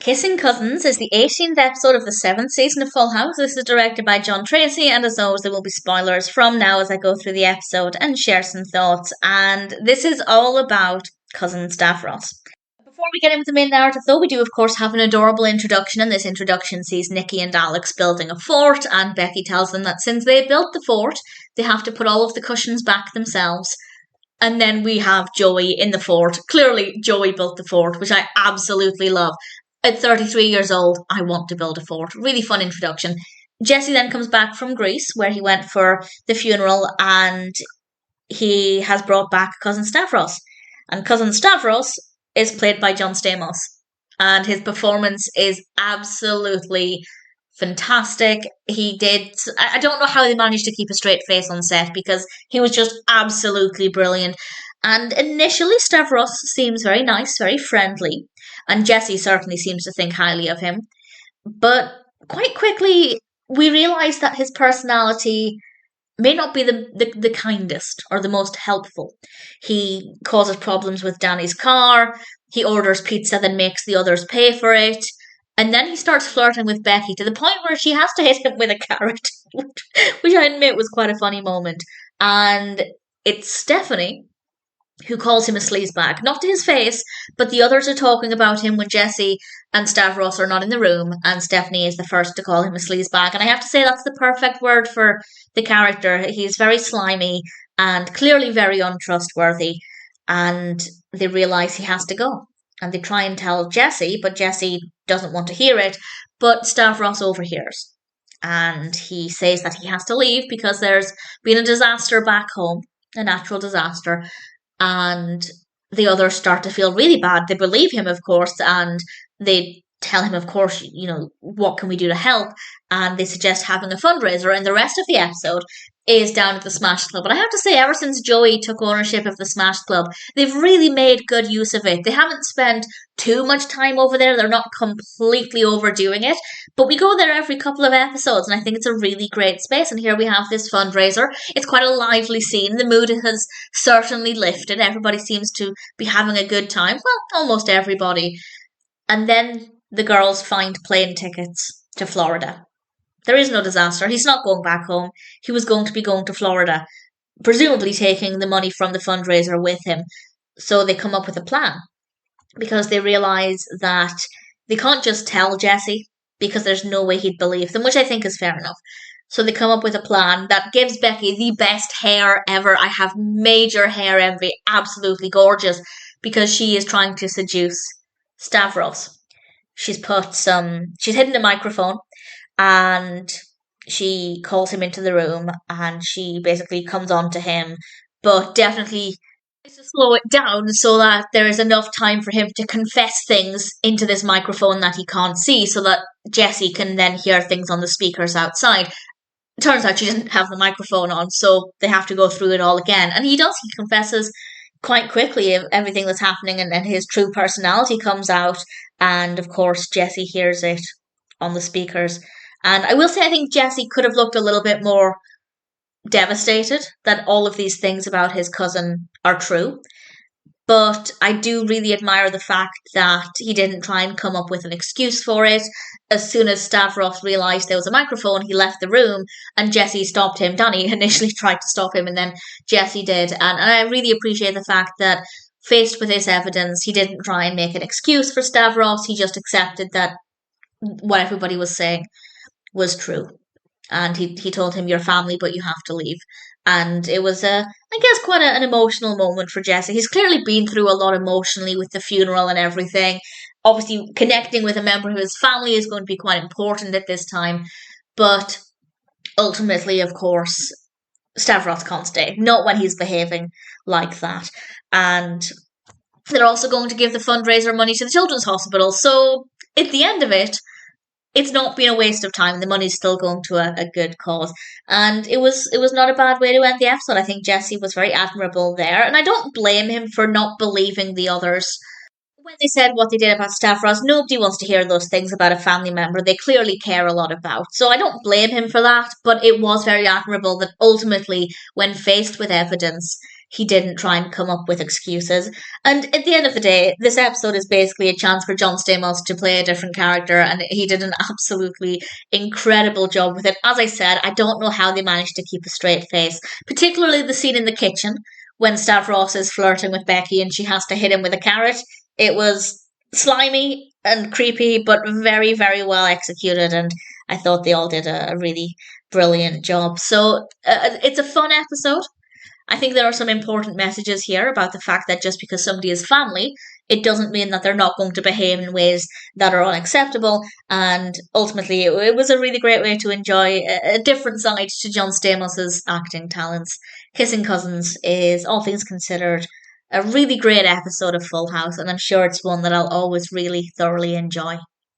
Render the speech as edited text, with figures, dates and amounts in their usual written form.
Kissing Cousins is the 18th episode of the 7th season of Full House. This is directed by John Tracy, and as always, there will be spoilers from now as I go through the episode and share some thoughts. And this is all about Cousin Stavros. Before we get into the main narrative, though, we do, of course, have an adorable introduction, and this introduction sees Nicky and Alex building a fort, and Becky tells them that since they built the fort, they have to put all of the cushions back themselves. And then we have Joey in the fort. Clearly, Joey built the fort, which I absolutely love. At 33 years old, I want to build a fort. Really fun introduction. Jesse then comes back from Greece, where he went for the funeral, and he has brought back Cousin Stavros. And Cousin Stavros is played by John Stamos. And his performance is absolutely fantastic. I don't know how they managed to keep a straight face on set, because he was just absolutely brilliant. And initially, Stavros seems very nice, very friendly. And Jesse certainly seems to think highly of him. But quite quickly, we realise that his personality may not be the kindest or the most helpful. He causes problems with Danny's car. He orders pizza, then makes the others pay for it. And then he starts flirting with Becky to the point where she has to hit him with a carrot, which I admit was quite a funny moment. And it's Stephanie who calls him a sleazebag. Not to his face, but the others are talking about him when Jesse and Stavros are not in the room, and Stephanie is the first to call him a sleazebag. And I have to say that's the perfect word for the character. He's very slimy and clearly very untrustworthy, and they realise he has to go. And they try and tell Jesse, but Jesse doesn't want to hear it, but Stavros overhears. And he says that he has to leave because there's been a disaster back home, a natural disaster, and the others start to feel really bad. They believe him, of course, and they tell him, of course, what can we do to help? And they suggest having a fundraiser, and the rest of the episode is down at the Smash Club. And I have to say, ever since Joey took ownership of the Smash Club, they've really made good use of it. They haven't spent too much time over there. They're not completely overdoing it. But we go there every couple of episodes, and I think it's a really great space. And here we have this fundraiser. It's quite a lively scene. The mood has certainly lifted. Everybody seems to be having a good time. Well, almost everybody. And then the girls find plane tickets to Florida. There is no disaster. He's not going back home. He was going to be going to Florida, presumably taking the money from the fundraiser with him. So they come up with a plan, because they realise that they can't just tell Jesse, because there's no way he'd believe them, which I think is fair enough. So they come up with a plan that gives Becky the best hair ever. I have major hair envy, absolutely gorgeous, because she is trying to seduce Stavros. She's hidden a microphone, and she calls him into the room, and she basically comes on to him, but definitely tries to slow it down so that there is enough time for him to confess things into this microphone that he can't see, so that Jesse can then hear things on the speakers outside. It turns out she didn't have the microphone on, so they have to go through it all again. And he confesses quite quickly of everything that's happening, and then his true personality comes out, and of course Jesse hears it on the speakers. And I will say, I think Jesse could have looked a little bit more devastated that all of these things about his cousin are true. But I do really admire the fact that he didn't try and come up with an excuse for it. As soon as Stavros realised there was a microphone, he left the room, and Jesse stopped him. Danny initially tried to stop him, and then Jesse did. And I really appreciate the fact that, faced with this evidence, he didn't try and make an excuse for Stavros. He just accepted that what everybody was saying was true. And he told him, "You're family, but you have to leave." And it was, quite an emotional moment for Jesse. He's clearly been through a lot emotionally with the funeral and everything. Obviously, connecting with a member of his family is going to be quite important at this time. But ultimately, of course, Stavros can't stay. Not when he's behaving like that. And they're also going to give the fundraiser money to the Children's Hospital. So, at the end of it, it's not been a waste of time. The money's still going to a good cause. And it was not a bad way to end the episode. I think Jesse was very admirable there. And I don't blame him for not believing the others. When they said what they did about Stavros, nobody wants to hear those things about a family member they clearly care a lot about. So I don't blame him for that. But it was very admirable that ultimately, when faced with evidence, he didn't try and come up with excuses. And at the end of the day, this episode is basically a chance for John Stamos to play a different character, and he did an absolutely incredible job with it. As I said, I don't know how they managed to keep a straight face, particularly the scene in the kitchen when Stavros is flirting with Becky and she has to hit him with a carrot. It was slimy and creepy, but very, very well executed, and I thought they all did a really brilliant job. So it's a fun episode. I think there are some important messages here about the fact that just because somebody is family, it doesn't mean that they're not going to behave in ways that are unacceptable. And ultimately, it was a really great way to enjoy a different side to John Stamos's acting talents. Kissing Cousins is, all things considered, a really great episode of Full House, and I'm sure it's one that I'll always really thoroughly enjoy.